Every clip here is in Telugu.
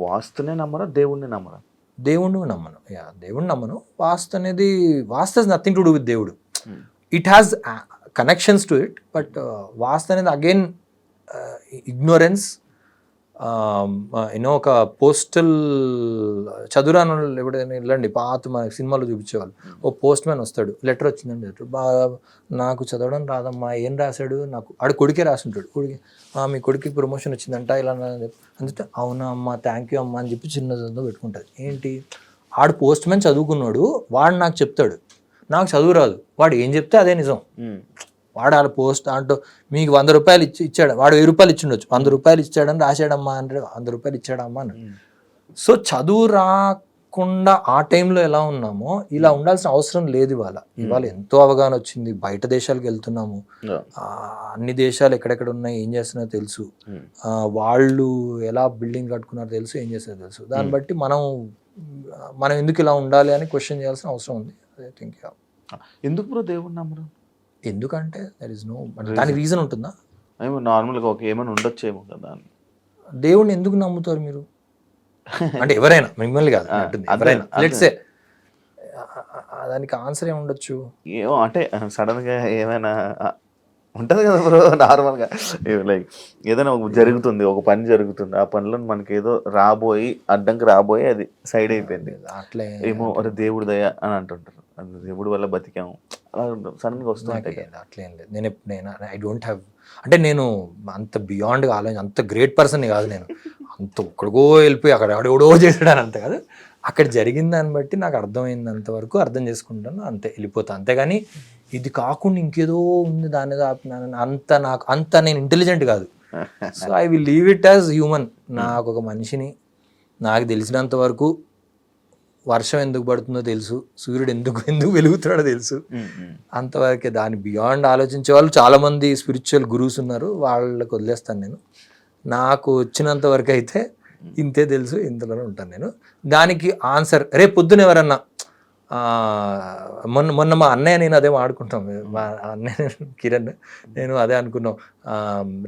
వాస్తునే నమ్మరా, దేవుణ్ణి నమ్మరా? దేవుణ్ణి నమ్మను. దేవుణ్ణి నమ్మను. Vastu has nothing to do with దేవుడు. It has connections to it, but Vastu అనేది అగైన్ ఇగ్నోరెన్స్. యూనో ఒక పోస్టల్ చదువురాని వాళ్ళు ఎప్పుడైనా వెళ్ళండి, పాత మన సినిమాలో చూపించేవాళ్ళు, ఓ పోస్ట్ మ్యాన్ వస్తాడు, లెటర్ వచ్చిందండి, లెటర్ బాగా నాకు చదవడం రాదమ్మా, ఏం రాశాడు, నాకు ఆడు కొడుకే రాసుంటాడు, కొడుకు మీ కొడుకు ప్రమోషన్ వచ్చిందంట ఇలా అందుకే అవునా అమ్మ థ్యాంక్ యూ అమ్మ అని చెప్పి చిన్నదంతా పెట్టుకుంటుంది. ఏంటి, ఆడు పోస్ట్ మ్యాన్ చదువుకున్నాడు, వాడు నాకు చెప్తాడు, నాకు చదువు రాదు, వాడు ఏం చెప్తే అదే నిజం. వాడు వాళ్ళ పోస్ట్ అంటూ మీకు 100 రూపాయలు ఇచ్చాడు, వాడు 1000 రూపాయలు ఇచ్చిండొచ్చు, 100 రూపాయలు ఇచ్చాడని రాశాడమ్మా అంటే 100 రూపాయలు ఇచ్చాడమ్మా అని. సో చదువు రాకుండా ఆ టైంలో ఎలా ఉన్నామో ఇలా ఉండాల్సిన అవసరం లేదు. ఇవాళ ఎంతో అవగాహన వచ్చింది, బయట దేశాలకు వెళ్తున్నాము, అన్ని దేశాలు ఎక్కడెక్కడ ఉన్నాయి ఏం చేస్తున్నారో తెలుసు, వాళ్ళు ఎలా బిల్డింగ్ కట్టుకున్నారో తెలుసు, ఏం చేస్తారో తెలుసు. దాన్ని బట్టి మనం ఎందుకు ఇలా ఉండాలి అని క్వశ్చన్ చేయాల్సిన అవసరం ఉంది. ఐ థింక్ ఎందుకు బ్రో దేవుడు నమ్మరు? ఎందుకంటే దర్ ఇస్ నో, దానికి రీజన్ ఉంటుందా? నార్మల్గా ఒక ఏమైనా ఉండొచ్చేమో కదా. దేవుడిని ఎందుకు నమ్ముతారు మీరు అంటే ఎవరైనా, మిమ్మల్ని కాదు ఎవరైనా, లెట్స్ సే దానికి ఆన్సర్ ఏమి ఉండొచ్చు? ఏమో అంటే సడన్గా ఏమైనా ఉంటుంది కదా బ్రో. నార్మల్గా లైక్ ఏదైనా జరుగుతుంది, ఒక పని జరుగుతుంది, ఆ పనిలో మనకి ఏదో అడ్డంకి రాబోయి అది సైడ్ అయిపోయింది, అట్లే ఏమో అరే దేవుడి దయ అని అంటుంటారు, దేవుడి వల్ల బతికాము, అలా సడన్గా వస్తుంటాయి. అట్లేం లేదు. నేను ఐ డోంట్ హ్యావ్, అంటే నేను అంత బియాండ్గా ఆలోచన, అంత గ్రేట్ పర్సన్ కాదు నేను, అంత ఒక్కడికో వెళ్ళిపోయి అక్కడ ఎవడో చేసాడని అంత కాదు. అక్కడ జరిగిన దాన్ని బట్టి నాకు అర్థమైనంత వరకు అర్థం చేసుకుంటాను, అంతే వెళ్ళిపోతాను. అంతేగాని ఇది కాకుండా ఇంకేదో ఉంది దాని అంత నేను ఇంటెలిజెంట్ కాదు. So I will leave it as human. నాకు ఒక మనిషిని, నాకు తెలిసినంత వరకు వర్షం ఎందుకు పడుతుందో తెలుసు, సూర్యుడు ఎందుకు వెలుగుతాడో తెలుసు, అంతవరకే. దాని బియాండ్ ఆలోచించే వాళ్ళు చాలామంది స్పిరిచువల్ గురూస్ ఉన్నారు, వాళ్ళకి వదిలేస్తాను నేను. నాకు వచ్చినంత వరకు అయితే ఇంతే తెలుసు, ఇంతలోనే ఉంటాను నేను. దానికి ఆన్సర్ రేపు పొద్దున ఎవరన్నా మొన్న మా అన్నయ్య నేను అదే ఆడుకుంటాం, మా అన్నయ్య కిరణ్ నేను అదే అనుకున్నాం,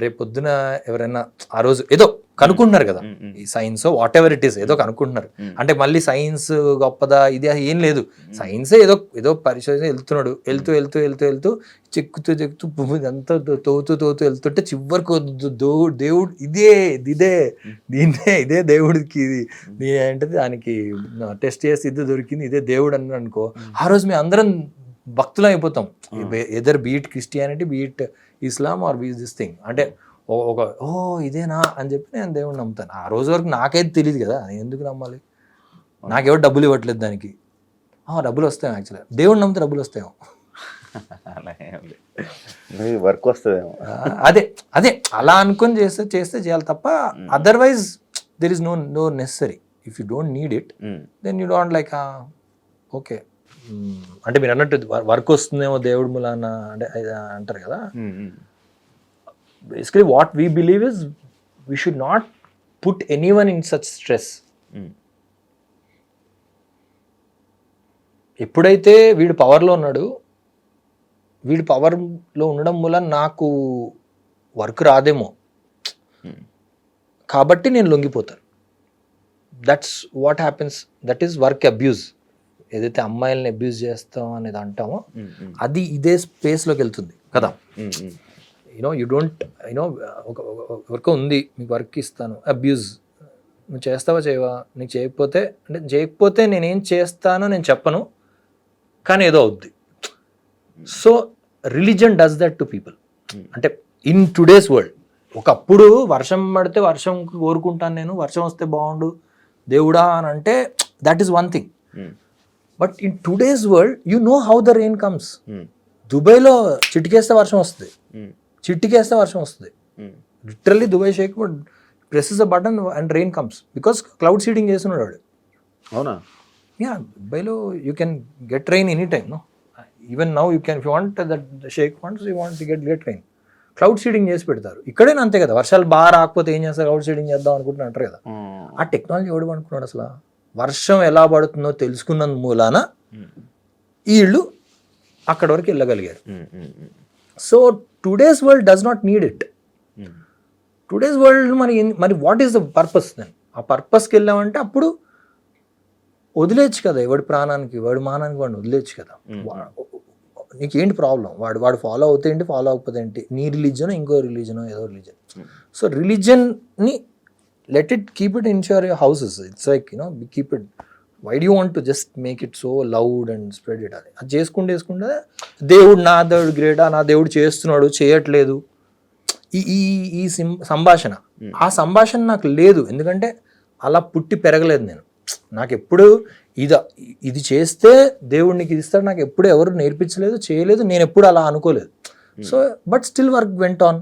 రేపు పొద్దున ఎవరైనా ఆ రోజు ఏదో కనుక్కుంటున్నారు కదా, ఈ science what ever it is ఏదో కనుక్కుంటున్నారు, అంటే మళ్ళీ సైన్స్ గొప్పదా ఇది ఏం లేదు, సైన్సే ఏదో పరిశోధన వెళ్తూ చెక్కుతూ భూమి అంతా తోతూ వెళ్తుంటే చివరికి దేవుడు ఇదే దేవుడికి ఏంటది దానికి టెస్ట్ చేసి ఇది దొరికింది, ఇదే దేవుడు అని అనుకో, ఆ రోజు మేము అందరం భక్తులు అయిపోతాం. Either be it Christianity, be it Islam or be it this thing, అంటే ఇదేనా అని చెప్పి నేను దేవుడిని నమ్ముతాను. ఆ రోజు వరకు నాకైతే తెలియదు కదా, నేను ఎందుకు నమ్మాలి, నాకెవరు డబ్బులు ఇవ్వట్లేదు దానికి. డబ్బులు వస్తాయి, యాక్చువల్గా దేవుడిని నమ్మితే డబ్బులు వస్తాయేమో, వర్క్ వస్తుందేమో, అదే అలా అనుకొని చేస్తే చేయాలి తప్ప, otherwise there is no necessary. If you don't need it then you don't like okay. అంటే మీరు అన్నట్టు వర్క్ వస్తుందేమో దేవుడి మూలాన అంటే అంటారు కదా. Basically what we believe is we should not put anyone in such stress. ఎప్పుడైతే వీడు పవర్లో ఉన్నాడు, వీడు పవర్లో ఉండడం మూలం నాకు వర్క్ రాదేమో కాబట్టి నేను లొంగిపోతాను. That's what happens, that is work abuse. ఏదైతే అమ్మాయిలని అబ్యూజ్ చేస్తాం అనేది అంటామో అది ఇదే స్పేస్లోకి వెళ్తుంది కదా. యూ డోంట్ వర్క్ ఉంది, మీకు వర్క్ ఇస్తాను, అబ్యూజ్ నువ్వు చేస్తావా చేయవా, నీకు చేయకపోతే నేనేం చేస్తానో నేను చెప్పను, కానీ ఏదో అవుద్ది. So religion does that to people. అంటే ఇన్ టుడేస్ వరల్డ్, ఒకప్పుడు వర్షం పడితే వర్షం కోరుకుంటాను నేను, వర్షం వస్తే బాగుండు దేవుడా అని అంటే that is one thing. But in today's world you know how the rain comes. దుబాయ్లో చిటికేస్తే వర్షం వస్తుంది, literally Dubai sheikh presses a button and rain comes because cloud seeding చేస్తున్నాడు వాడు. అవునా? యా, దుబాయ్లో you can get rain any time. No, even now you can, if you want that sheikh wants, you want get rain. Cloud seeding చేసి పెడతారు. ఇక్కడైనా అంతే కదా, వర్షాలు బాగా రాకపోతే ఏం చేస్తారు, క్లౌడ్ సీడింగ్ చేద్దాం అనుకుంటున్నా అంటారు కదా. ఆ టెక్నాలజీ ఎవడు అనుకున్నాడు అసలు? వర్షం ఎలా పడుతుందో తెలుసుకున్నందు మూలాన వీళ్ళు అక్కడ వరకు వెళ్ళగలిగారు. So today's world does not need it. Today's world మరి what is the purpose then? ఆ పర్పస్కి వెళ్ళామంటే అప్పుడు వదిలేయచ్చు కదా, ఎవడి ప్రాణానికి వాడి మానానికి వాడిని వదిలేయచ్చు కదా. నీకేంటి ప్రాబ్లం, వాడు ఫాలో అవుతే ఏంటి, ఫాలో అవ్వకపోతే ఏంటి, నీ రిలీజన్ ఇంకో రిలీజన్ ఏదో రిలీజన్. సో రిలీజన్ని let it keep it in your houses. It's like keep it. Why do want to just make it so loud and spread it? అది చేసుకుంటే దేవుడు నా దేవుడు గ్రేటా, నా దేవుడు చేస్తున్నాడు చేయట్లేదు, ఈ సంభాషణ, ఆ సంభాషణ నాకు లేదు. ఎందుకంటే అలా పుట్టి పెరగలేదు నేను. నాకు ఎప్పుడు ఇది చేస్తే దేవుడు నీకు ఇది ఇస్తాడు నాకు ఎప్పుడు ఎవరు నేర్పించలేదు, చేయలేదు, నేను ఎప్పుడు అలా అనుకోలేదు. So but still work went on.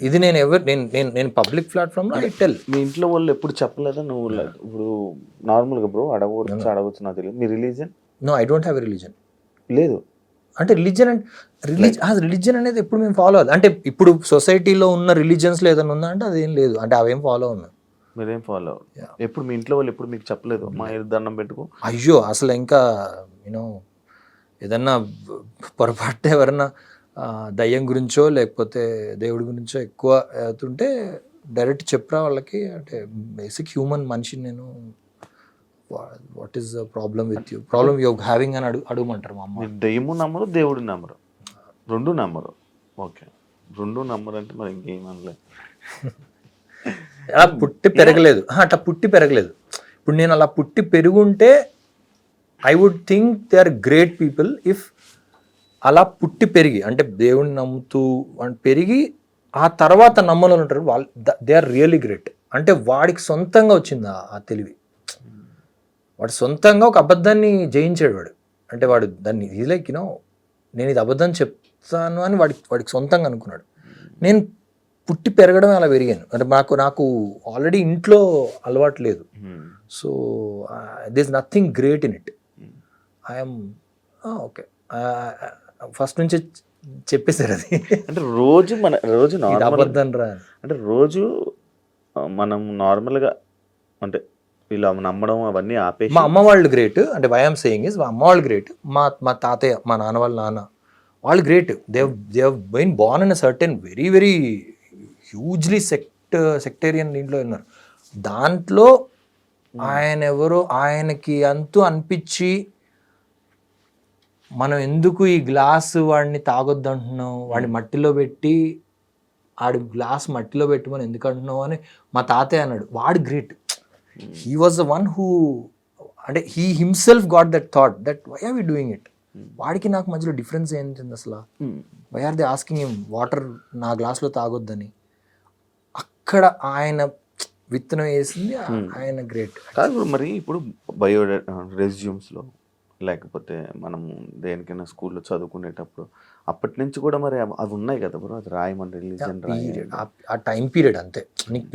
ఇది నేను పబ్లిక్ ప్లాట్ఫామ్లో ఐ టెల్. మీ ఇంట్లో వాళ్ళు ఎప్పుడు చెప్పలేదా నువ్వు ఇప్పుడు నార్మల్గా బ్రో అడగవచ్చు నాకు తెలియదు, మీ religion? No, I don't have a religion. లేదు అంటే రిలీజన్ అనేది ఎప్పుడు మేము ఫాలో అవ్వాలి అంటే ఇప్పుడు సొసైటీలో ఉన్న రిలీజన్స్లో ఏదైనా ఉందా అంటే అదేం లేదు. అంటే అవేం ఫాలో ఉన్నాం. మీరేం ఫాలో ఎప్పుడు మీ ఇంట్లో వాళ్ళు ఎప్పుడు మీకు చెప్పలేదు మా దండం పెట్టుకో? అయ్యో అసలు ఇంకా ఏదన్నా పొరపాటు ఎవరన్నా దయ్యం గురించో లేకపోతే దేవుడి గురించో ఎక్కువ అవుతుంటే డైరెక్ట్ చెప్పరా వాళ్ళకి. అంటే బేసిక్ హ్యూమన్ మనిషి నేను, what is the problem with you, problem you having అని అడగమంటారు మా అమ్మ. దయ్యము నమ్మరు, దేవుడు నమ్మరు, రెండు నమ్మరు. ఓకే, రెండు నమ్మరు అంటే మరి ఇంకేమనలేదు. అలా పుట్టి పెరగలేదు, అట్లా పుట్టి పెరగలేదు. ఇప్పుడు నేను అలా పుట్టి పెరుగుంటే I would think they are great people. If అలా పుట్టి పెరిగి అంటే దేవుడిని నమ్ముతూ పెరిగి ఆ తర్వాత నమ్మలు ఉంటారు వాళ్ళు, దే ఆర్ రియలీ గ్రేట్. అంటే వాడికి సొంతంగా వచ్చింది ఆ తెలివి. వాడు సొంతంగా ఒక అబద్ధాన్ని జయించాడు వాడు. అంటే వాడు దాన్ని ఈజ్ లైక్ నేను ఇది అబద్ధం చెప్తాను అని వాడికి సొంతంగా అనుకున్నాడు. నేను పుట్టి పెరగడం అలా పెరిగాను. అంటే నాకు ఆల్రెడీ ఇంట్లో అలవాటు లేదు. So there is nothing great in it. I'm okay, first నుంచి చెప్పేశారు అది. అంటే రోజు అబద్ధం రా అంటే రోజు మనం నార్మల్గా అంటే ఇలా నమ్మడం అవన్నీ ఆపేసి. మా అమ్మ వాళ్ళు గ్రేట్. అంటే వై ఐఎమ్ సేయింగ్ ఇస్ మా అమ్మ వాళ్ళు గ్రేట్. మా తాతయ్య, మా నాన్న వాళ్ళ నాన్న వాళ్ళు great. They have been born in a certain very very hugely sectarian దీంట్లో ఉన్నారు. దాంట్లో ఆయనకి అంతూ అనిపించి మనం ఎందుకు ఈ గ్లాసు వాడిని తాగొద్దు అంటున్నాం, వాడిని మట్టిలో పెట్టి ఆడి గ్లాస్ మట్టిలో పెట్టమని ఎందుకు అంటున్నావు అని మా తాతయ్య అన్నాడు. వాడు great. He was the one who, అంటే he himself got that thought that why are we doing it. వాడికి నాకు మధ్యలో డిఫరెన్స్ ఏంటి అసలు? Why are they asking him water నా గ్లాస్లో తాగొద్దని? అక్కడ ఆయన విత్తనం వేసింది ఆయన గ్రేట్. కాదు మరి ఇప్పుడు బయో రెజ్యూమ్స్లో లేకపోతే మనం దేనికైనా స్కూల్లో చదువుకునేటప్పుడు అప్పటి నుంచి కూడా మరి అవి ఉన్నాయి కదా బ్రో, అది రాయమని రిలీజన్ ఆ టైం పీరియడ్ అంతే.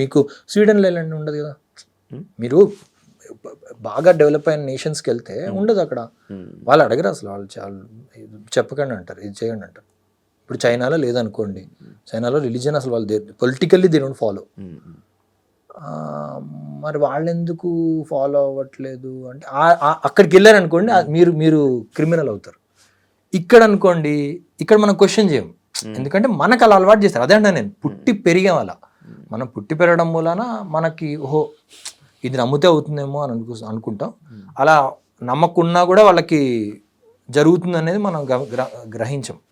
మీకు స్వీడన్లో వెళ్ళండి ఉండదు కదా, మీరు బాగా డెవలప్ అయిన నేషన్స్కి వెళ్తే ఉండదు అక్కడ. వాళ్ళు అడగరు అసలు, వాళ్ళు చాలా చెప్పకండి అంటారు, ఇది చేయండి అంటారు. ఇప్పుడు చైనాలో లేదనుకోండి, చైనాలో రిలీజన్ అసలు వాళ్ళు పొలిటికల్లీ దే డోంట్ ఫాలో. మరి వాళ్ళు ఎందుకు ఫాలో అవ్వట్లేదు అంటే అక్కడికి వెళ్ళారనుకోండి మీరు క్రిమినల్ అవుతారు. ఇక్కడ అనుకోండి, ఇక్కడ మనం క్వశ్చన్ చేయం, ఎందుకంటే మనకు అలా అలవాటు చేస్తారు. అదే అంటే నేను పుట్టి పెరిగాం అలా. మనం పుట్టి పెరగడం మూలన మనకి ఓహో ఇది నమ్మితే అవుతుందేమో అని అనుకుంటాం. అలా నమ్మకున్నా కూడా వాళ్ళకి జరుగుతుంది అనేది మనం గ్రహించం.